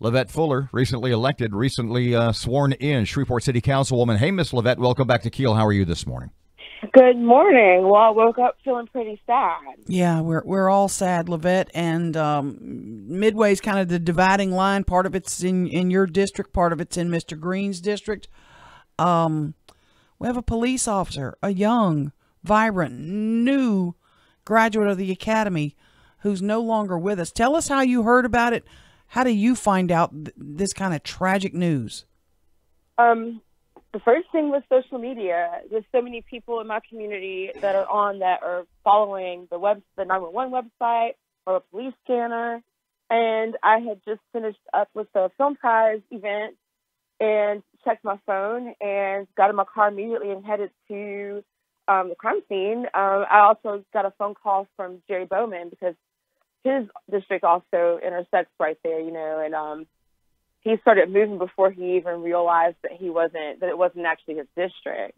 LeVette Fuller, recently elected, recently sworn in, Shreveport City Councilwoman. Hey, Miss LeVette, welcome back to KEEL. How are you this morning? Good morning. Well, I woke up feeling pretty sad. Yeah, we're all sad, LeVette, and Midway's kind of the dividing line. Part of it's in your district, part of it's in Mr. Green's district. We have a police officer, a young, vibrant, new graduate of the academy who's no longer with us. Tell us how you heard about it. How do you find out this kind of tragic news? The first thing was social media. There's so many people in my community that are following the 911 website or a police scanner. And I had just finished up with the film prize event and checked my phone and got in my car immediately and headed to the crime scene. I also got a phone call from Jerry Bowman because his district also intersects right there, and he started moving before he even realized that it wasn't actually his district.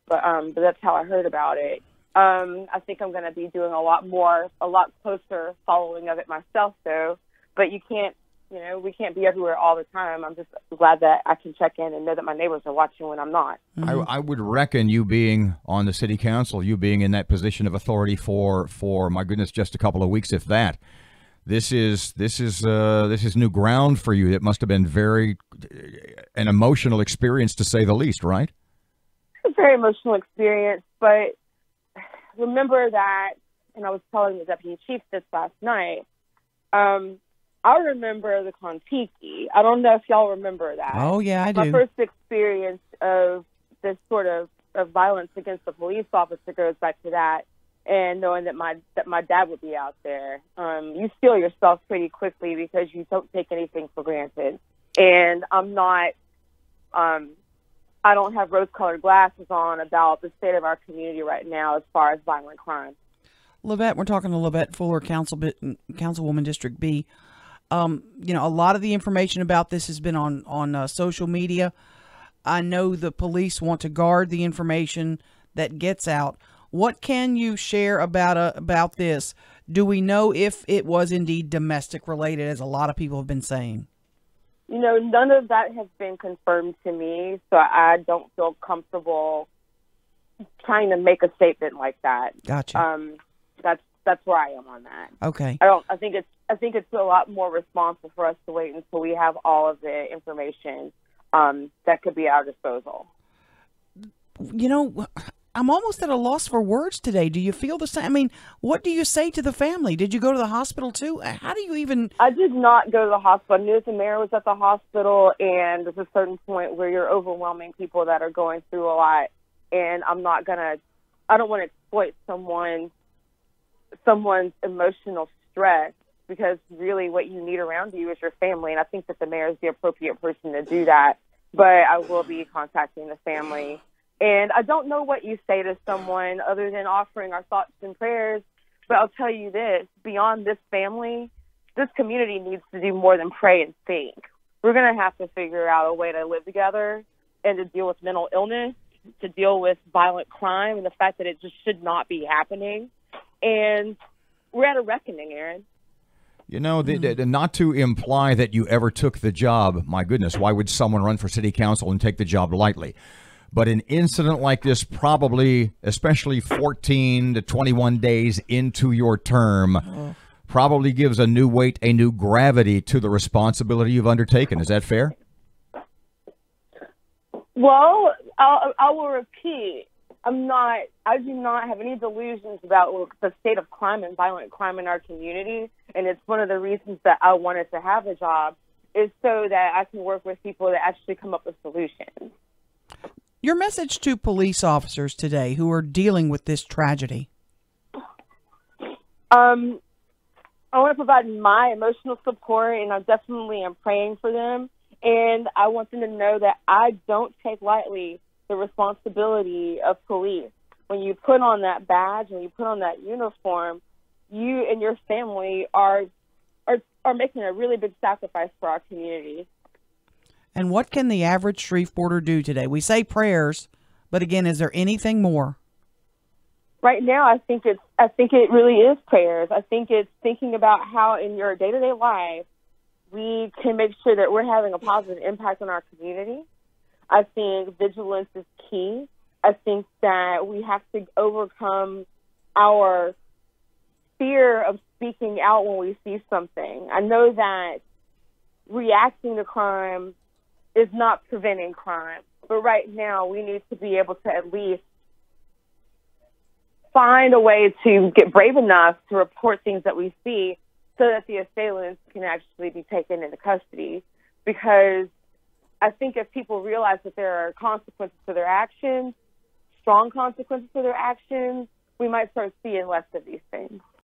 But that's how I heard about it. I think I'm going to be doing a lot closer following of it myself, though. But we can't be everywhere all the time. I'm just glad that I can check in and know that my neighbors are watching when I'm not. Mm-hmm. I would reckon you being on the city council, you being in that position of authority for my goodness, just a couple of weeks, if that. This is new ground for you. It must have been an emotional experience, to say the least, right? It's a very emotional experience, but remember that, and I was telling the deputy chief this last night. I remember the Kon-Tiki. I don't know if y'all remember that. Oh yeah, I do. My first experience of this sort of violence against a police officer goes back to that. And knowing that my dad would be out there, you feel yourself pretty quickly because you don't take anything for granted. And I don't have rose-colored glasses on about the state of our community right now as far as violent crime. LeVette, we're talking to LeVette Fuller, Councilwoman District B. A lot of the information about this has been on social media. I know the police want to guard the information that gets out. What can you share about this? Do we know if it was indeed domestic related, as a lot of people have been saying? None of that has been confirmed to me, so I don't feel comfortable trying to make a statement like that. Gotcha. That's where I am on that. Okay. I think it's a lot more responsible for us to wait until we have all of the information that could be at our disposal. I'm almost at a loss for words today. Do you feel the same? I mean, what do you say to the family? Did you go to the hospital too? How do you even... I did not go to the hospital. I knew the mayor was at the hospital, and there's a certain point where you're overwhelming people that are going through a lot, and I don't want to exploit someone's emotional stress, because really what you need around you is your family, and I think that the mayor is the appropriate person to do that. But I will be contacting the family. And I don't know what you say to someone other than offering our thoughts and prayers. But I'll tell you this, beyond this family, this community needs to do more than pray and think. We're going to have to figure out a way to live together and to deal with mental illness, to deal with violent crime and the fact that it just should not be happening. And we're at a reckoning, Erin. Not to imply that you ever took the job. My goodness, why would someone run for city council and take the job lightly? But an incident like this, probably, especially 14 to 21 days into your term, probably gives a new weight, a new gravity to the responsibility you've undertaken. Is that fair? Well, I will repeat. I do not have any delusions about the state of crime and violent crime in our community. And it's one of the reasons that I wanted to have a job, is so that I can work with people that actually come up with solutions. Your message to police officers today who are dealing with this tragedy? I want to provide my emotional support, and I definitely am praying for them. And I want them to know that I don't take lightly the responsibility of police. When you put on that badge, when you put on that uniform, you and your family are making a really big sacrifice for our community. And what can the average Shreveporter do today? We say prayers, but again, is there anything more? Right now, I think it really is prayers. I think it's thinking about how in your day-to-day life we can make sure that we're having a positive impact on our community. I think vigilance is key. I think that we have to overcome our fear of speaking out when we see something. I know that reacting to crime is not preventing crime, but right now we need to be able to at least find a way to get brave enough to report things that we see so that the assailants can actually be taken into custody. Because I think if people realize that there are consequences to their actions, strong consequences to their actions, we might start seeing less of these things.